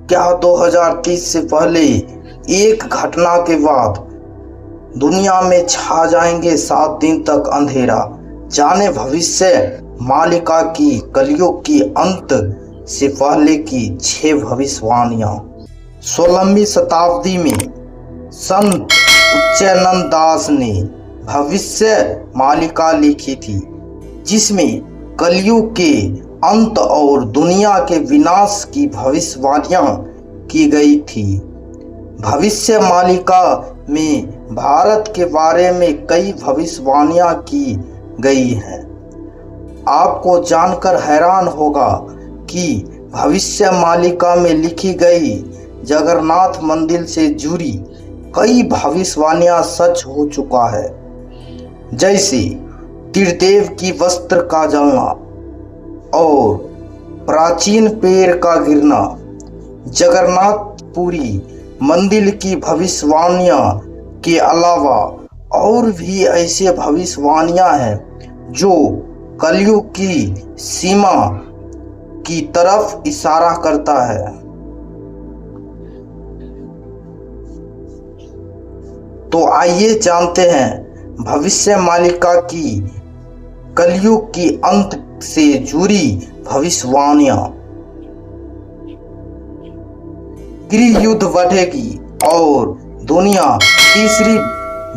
क्या 2030 से पहले एक घटना के बाद दुनिया में छा जाएंगे 7 दिन तक अंधेरा? जाने भविष्य मालिका की कलयुग की अंत से पहले की 6 भविष्यवाणियां। 16वीं शताब्दी में संत उच्चैनंद दास ने भविष्य मालिका लिखी थी, जिसमें कलयुग के अंत और दुनिया के विनाश की भविष्यवाणियां की गई थी। भविष्य मालिका में भारत के बारे में कई भविष्यवाणियां की गई हैं। आपको जानकर हैरान होगा कि भविष्य मालिका में लिखी गई जगन्नाथ मंदिर से जुड़ी कई भविष्यवाणियां सच हो चुका है, जैसे त्रिदेव की वस्त्र का जलना और प्राचीन पेड़ का गिरना। जगन्नाथपुरी मंदिर की भविष्यवाणियां के अलावा और भी ऐसे भविष्यवाणियां हैं जो कलयुग की सीमा की तरफ इशारा करता है। तो आइए जानते हैं भविष्य मालिका की कलयुग की अंत से जुड़ी भविष्यवाणियां। गृह युद्ध बढ़ेगी और दुनिया तीसरी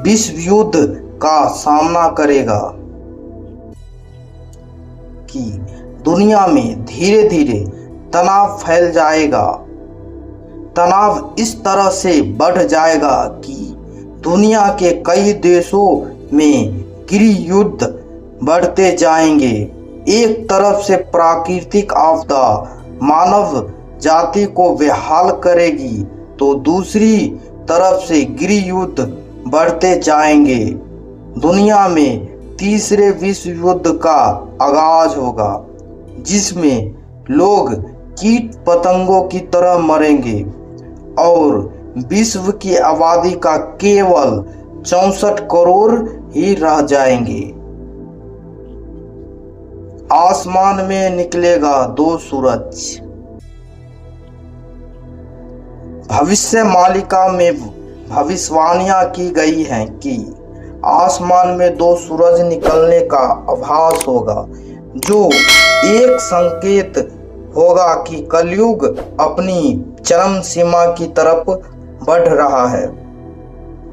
विश्व युद्ध का सामना करेगा। कि दुनिया में धीरे धीरे तनाव फैल जाएगा। तनाव इस तरह से बढ़ जाएगा कि दुनिया के कई देशों में गृह युद्ध बढ़ते जाएंगे। एक तरफ से प्राकृतिक आपदा मानव जाति को बेहाल करेगी, तो दूसरी तरफ से गृह युद्ध बढ़ते जाएंगे। दुनिया में तीसरे विश्व युद्ध का आगाज होगा, जिसमें लोग कीट पतंगों की तरह मरेंगे और विश्व की आबादी का केवल 64 करोड़ ही रह जाएंगे। आसमान में निकलेगा 2 सूरज। भविष्य मालिका में भविष्यवाणियां की गई हैं कि आसमान में 2 सूरज निकलने का आभास होगा, जो एक संकेत होगा कि कलयुग अपनी चरम सीमा की तरफ बढ़ रहा है।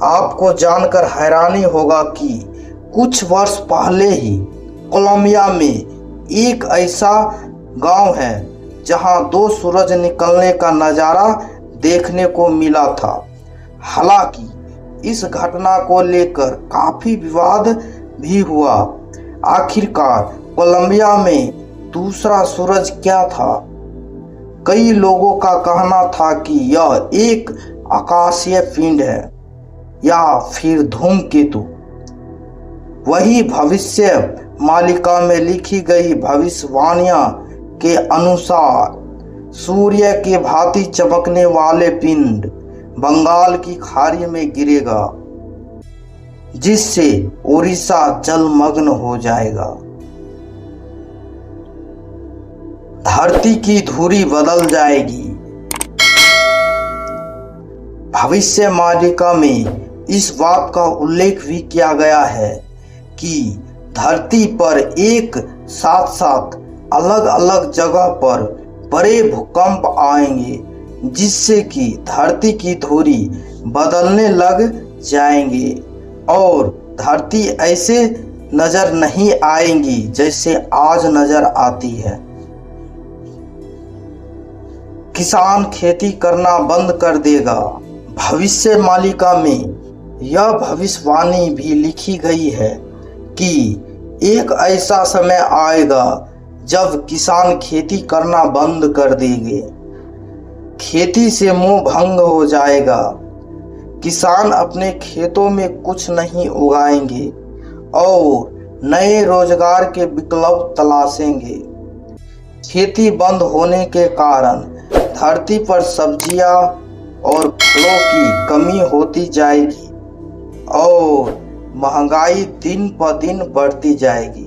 आपको जानकर हैरानी होगा कि कुछ वर्ष पहले ही कोलंबिया में एक ऐसा गांव है जहां 2 सूरज निकलने का नज़ारा देखने को मिला था। हालांकि इस घटना को लेकर काफी विवाद भी हुआ। आखिरकार कोलंबिया में दूसरा सूरज क्या था? कई लोगों का कहना था कि यह एक आकाशीय पिंड है या फिर धूमकेतु। वही भविष्य मालिका में लिखी गई भविष्यवाणियां के अनुसार सूर्य के भांति चमकने वाले पिंड बंगाल की खाड़ी में गिरेगा, जिससे उड़ीसा जलमग्न हो जाएगा। धरती की धुरी बदल जाएगी। भविष्य मालिका में इस बात का उल्लेख भी किया गया है कि धरती पर एक साथ साथ अलग अलग जगह पर बड़े भूकंप आएंगे, जिससे कि धरती की धुरी बदलने लग जाएंगे और धरती ऐसे नजर नहीं आएंगी जैसे आज नजर आती है। किसान खेती करना बंद कर देगा। भविष्य मालिका में यह भविष्यवाणी भी लिखी गई है कि एक ऐसा समय आएगा जब किसान खेती करना बंद कर देंगे। खेती से मोह भंग हो जाएगा। किसान अपने खेतों में कुछ नहीं उगाएंगे और नए रोजगार के विकल्प तलाशेंगे। खेती बंद होने के कारण धरती पर सब्जियां और फलों की कमी होती जाएगी और महंगाई दिन पर दिन बढ़ती जाएगी।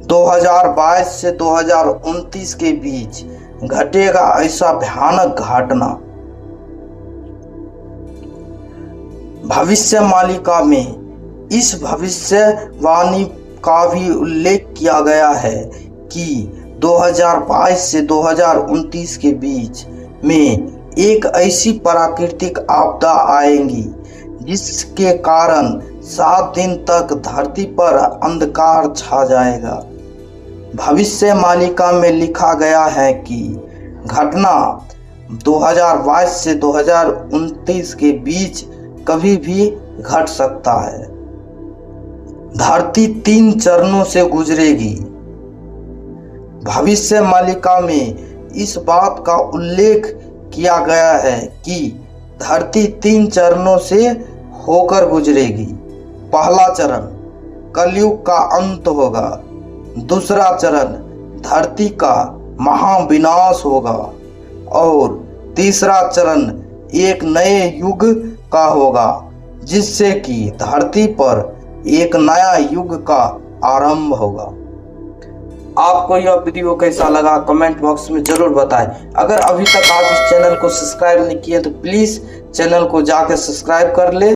2022 से 2029 के बीच घटेगा ऐसा भयानक घटना। भविष्य मालिका में इस भविष्यवाणी का भी उल्लेख किया गया है कि 2022 से 2029 के बीच में एक ऐसी प्राकृतिक आपदा आएगी जिसके कारण 7 दिन तक धरती पर अंधकार छा जाएगा। भविष्य मालिका में लिखा गया है कि घटना 2022 से 2029 के बीच कभी भी घट सकता है। धरती 3 चरणों से गुजरेगी। भविष्य मालिका में इस बात का उल्लेख किया गया है कि धरती 3 चरणों से होकर गुजरेगी। पहला चरण कलयुग का अंत होगा। दूसरा चरण धरती का महाविनाश होगा और तीसरा चरण एक नए युग का होगा जिससे कि धरती पर एक नया युग का आरंभ होगा। आपको यह वीडियो कैसा लगा कमेंट बॉक्स में जरूर बताएं। अगर अभी तक आप इस चैनल को सब्सक्राइब नहीं किए तो प्लीज चैनल को जाकर सब्सक्राइब कर ले।